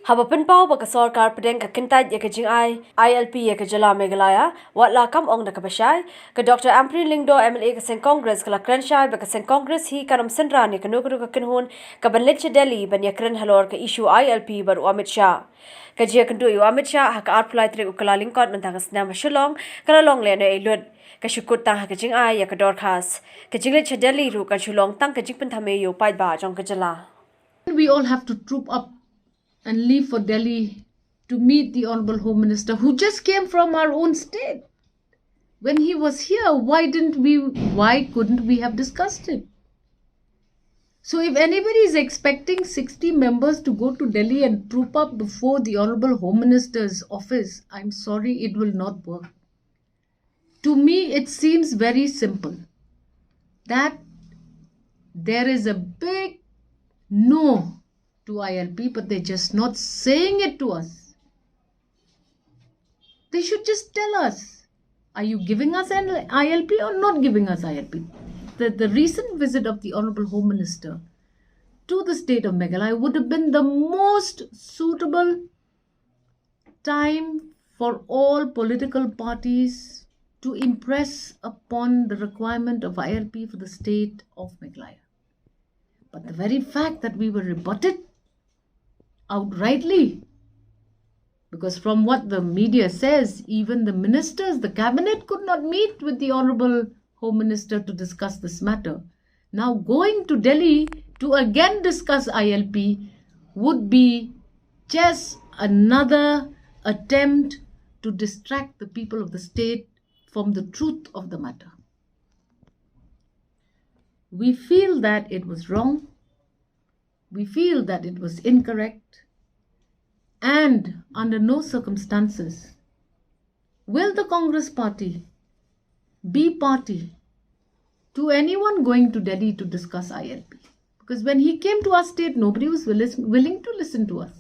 Habapan pau baka sarkar pedeng ka kintaj ya ka jingai ILP ya ka jala Meghalaya wat la kam ong da ka bashai ka Dr. Ampri Lingdo MLA ka Seng Congress ka la Krenshai baka Seng Congress hi kanam Synran ya ka nukru ka kinhun ka banlit Delhi ban ya kren halor ka issue ILP baru Amit Shah ka jia kendu yu Amit Shah ha ka outfly tri ukala lingkot mentang ka snam shulong kala long le na ilud ka shukut tang ha ka jingai ya ka RiKhasi ka jinglit Delhi ru ka shulong tang ka jingpen thame yu pai ba jong ka jala. We all have to troop up and leave for Delhi to meet the Honorable Home Minister, who just came from our own state. When he was here, why couldn't we have discussed it? So if anybody is expecting 60 members to go to Delhi and troop up before the Honorable Home Minister's office, I'm sorry, it will not work. To me, it seems very simple that there is a big no to ILP, but they're just not saying it to us. They should just tell us, are you giving us an ILP or not giving us ILP? The recent visit of the Honorable Home Minister to the state of Meghalaya would have been the most suitable time for all political parties to impress upon the requirement of ILP for the state of Meghalaya. But the very fact that we were rebutted outrightly, because from what the media says, even the ministers, the cabinet could not meet with the Honorable Home Minister to discuss this matter. Now going to Delhi to again discuss ILP would be just another attempt to distract the people of the state from the truth of the matter. We feel that it was wrong. We feel that it was incorrect, and under no circumstances will the Congress party be party to anyone going to Delhi to discuss ILP. Because when he came to our state, nobody was willing to listen to us.